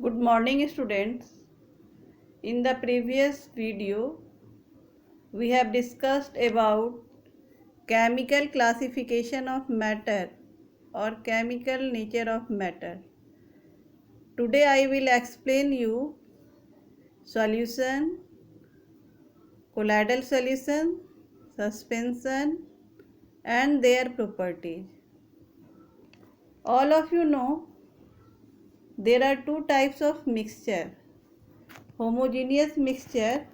Good morning, students. In the previous video, we have discussed about chemical classification of matter or chemical nature of matter. Today I will explain you solution, colloidal solution, suspension and their properties. All of you know there are two types of mixture, homogeneous mixture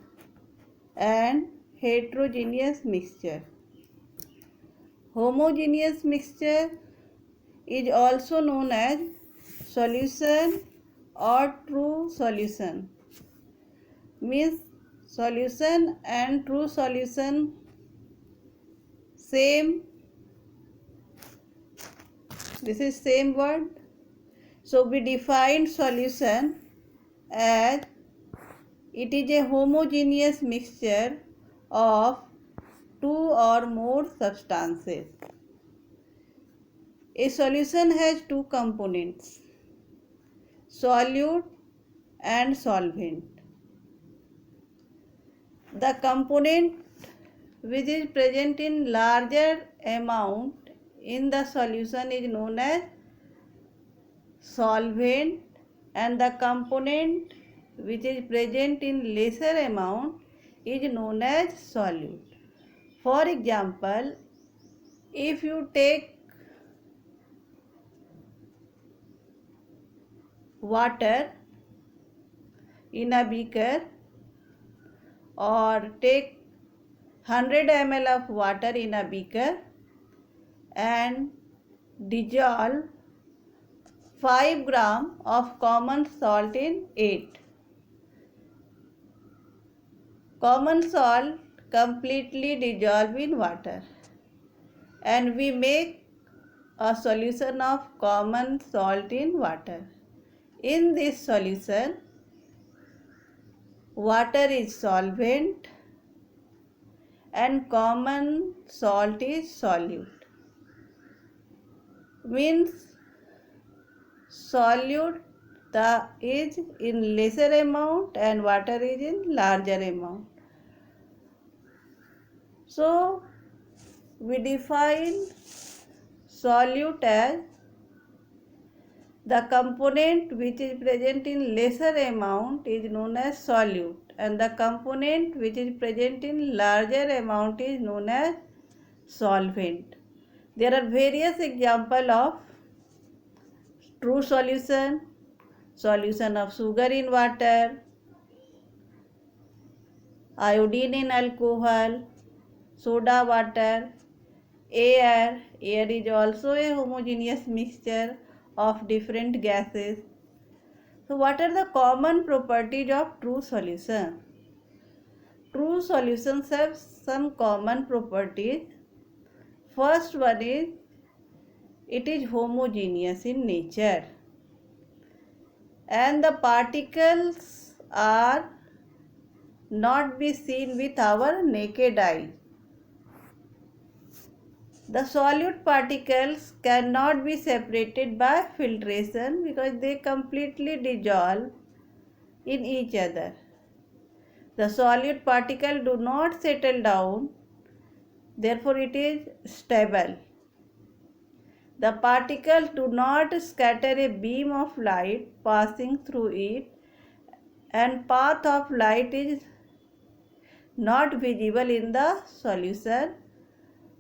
and heterogeneous mixture. Homogeneous mixture is also known as solution or true solution. Means solution and true solution same. This is same word. So we define solution as it is a homogeneous mixture of two or more substances. A solution has two components, solute and solvent. The component which is present in larger amount in the solution is known as solvent, and the component which is present in lesser amount is known as solute. For example, if you take water in a beaker or take 100 ml of water in a beaker and dissolve 5 gram of common salt in it. Common salt completely dissolve in water and we make a solution of common salt in water. In this solution, water is solvent and common salt is solute. Means solute is in lesser amount and water is in larger amount. So we define solute as the component which is present in lesser amount is known as solute and the component which is present in larger amount is known as solvent. There are various examples of true solution, solution of sugar in water, iodine in alcohol, soda water, air. Air is also a homogeneous mixture of different gases. So what are the common properties of true solution? True solutions have some common properties. First one is it is homogeneous in nature and the particles are not be seen with our naked eye. The solute particles cannot be separated by filtration because they completely dissolve in each other. The solute particle do not settle down, therefore it is stable. The particles do not scatter a beam of light passing through it and path of light is not visible in the solution,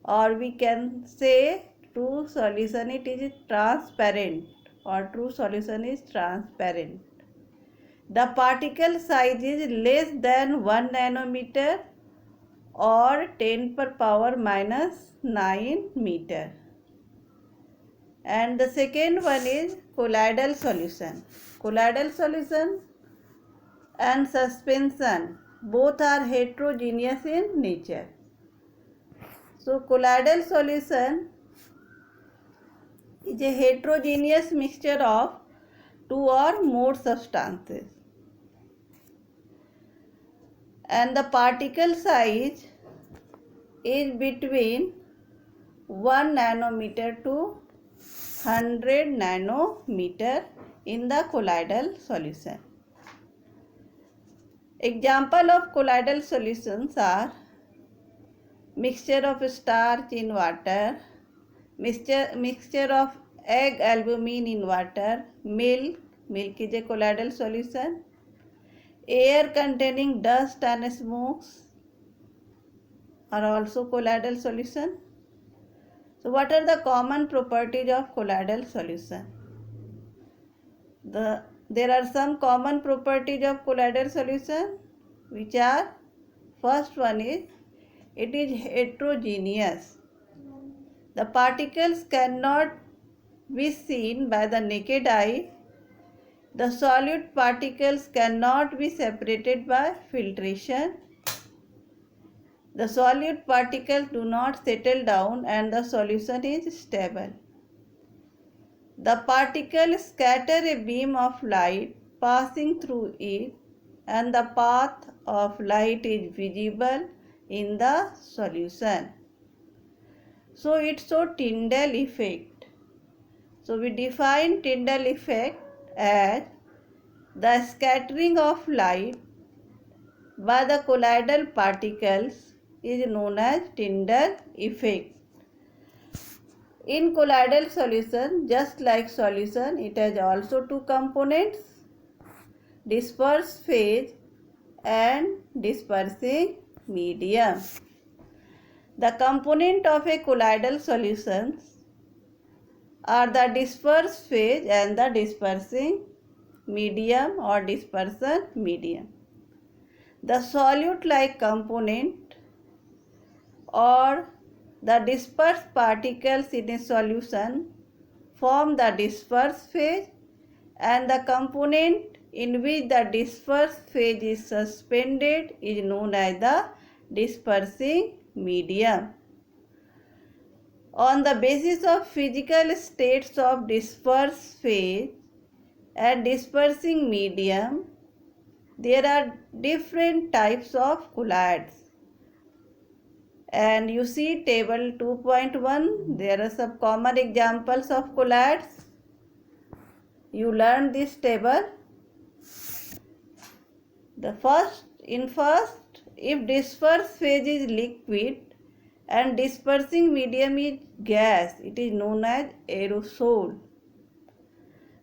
or we can say true solution it is transparent or true solution is transparent. The particle size is less than 1 nanometer or 10 per power minus 9 meter. And the second one is colloidal solution. Colloidal solution and suspension both are heterogeneous in nature. So colloidal solution is a heterogeneous mixture of two or more substances and the particle size is between 1 nanometer to 100 nanometer in the colloidal solution. Example of colloidal solutions are mixture of starch in water, mixture of egg albumin in water, milk is a colloidal solution, air containing dust and smokes are also colloidal solution. So what are the common properties of colloidal solution? There are some common properties of colloidal solution, which are, first one is, it is heterogeneous. The particles cannot be seen by the naked eye. The solute particles cannot be separated by filtration. The solute particles do not settle down and the solution is stable. The particles scatter a beam of light passing through it, and the path of light is visible in the solution. So it shows Tyndall effect. So we define Tyndall effect as the scattering of light by the colloidal particles is known as Tyndall effect. In colloidal solution, just like solution, it has also two components, disperse phase and dispersing medium. The component of a colloidal solution are the disperse phase and the dispersing medium or dispersion medium. The solute-like component or the dispersed particles in a solution form the disperse phase, and the component in which the dispersed phase is suspended is known as the dispersing medium. On the basis of physical states of dispersed phase and dispersing medium, there are different types of colloids. And you see table 2.1, there are some common examples of colloids. You learned this table. If dispersed phase is liquid and dispersing medium is gas, it is known as aerosol.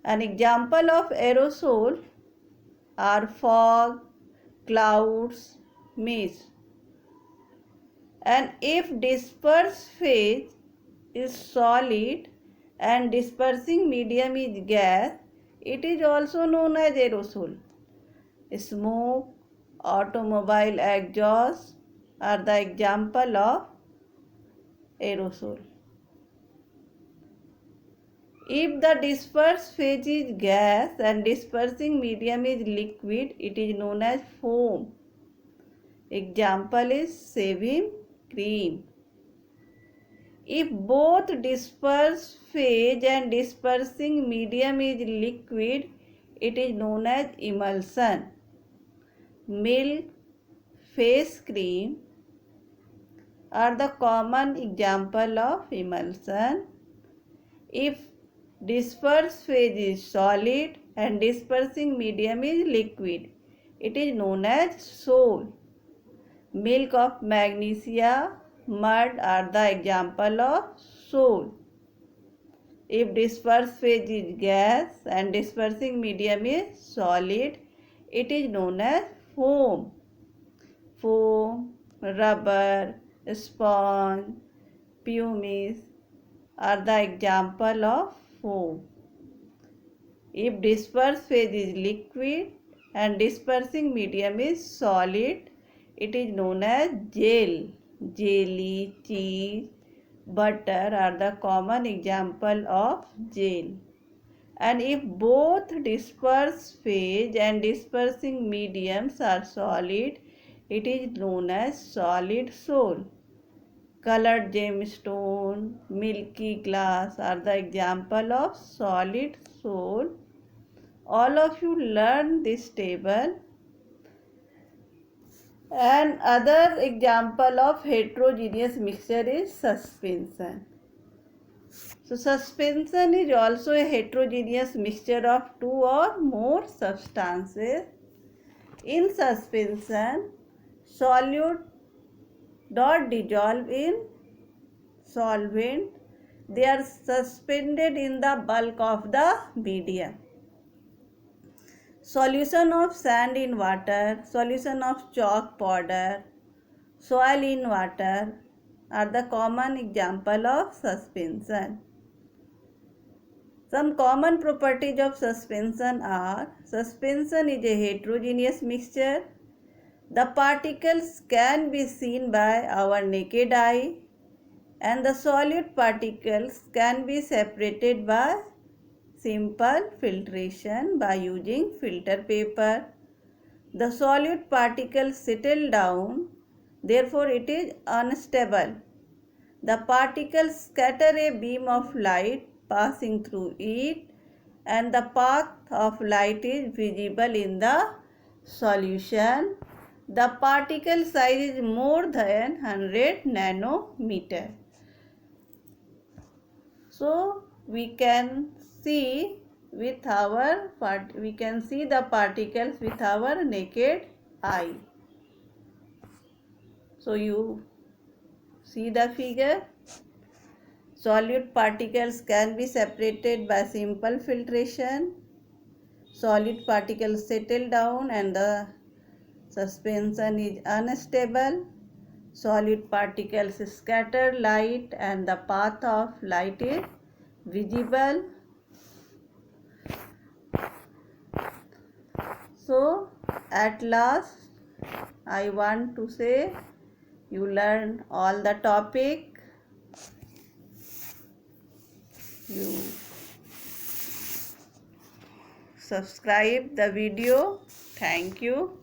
An example of aerosol are fog, clouds, mist. And if dispersed phase is solid and dispersing medium is gas, it is also known as aerosol. Smoke, automobile exhaust are the example of aerosol. If the dispersed phase is gas and dispersing medium is liquid, it is known as foam. Example is shaving cream. If both dispersed phase and dispersing medium is liquid, it is known as emulsion. Milk, face cream are the common example of emulsion. If dispersed phase is solid and dispersing medium is liquid, it is known as sol. Milk of magnesia, mud are the example of sol. If dispersed phase is gas and dispersing medium is solid, it is known as foam. Foam, rubber, sponge, pumice are the example of foam. If dispersed phase is liquid and dispersing medium is solid, it is known as gel. Jelly, cheese, butter are the common example of gel. And if both dispersed phase and dispersing mediums are solid, it is known as solid sol. Colored gemstone, milky glass are the example of solid sol. All of you learn this table. And other example of heterogeneous mixture is suspension. So suspension is also a heterogeneous mixture of two or more substances. In suspension, solute not dissolve in solvent. They are suspended in the bulk of the medium. Solution of sand in water, solution of chalk powder, soil in water are the common example of suspension. Some common properties of suspension are: suspension is a heterogeneous mixture. The particles can be seen by our naked eye, and the solute particles can be separated by simple filtration by using filter paper. The solute particles settle down, therefore it is unstable. The particles scatter a beam of light passing through it, and the path of light is visible in the solution. The particle size is more than 100 nanometer. So we can see the particles with our naked eye. So you see the figure. Solute particles can be separated by simple filtration. Solid particles settle down and the suspension is unstable. Solid particles scatter light and the path of light is visible. So at last I want to say you learn all the topic. You subscribe the video. Thank you.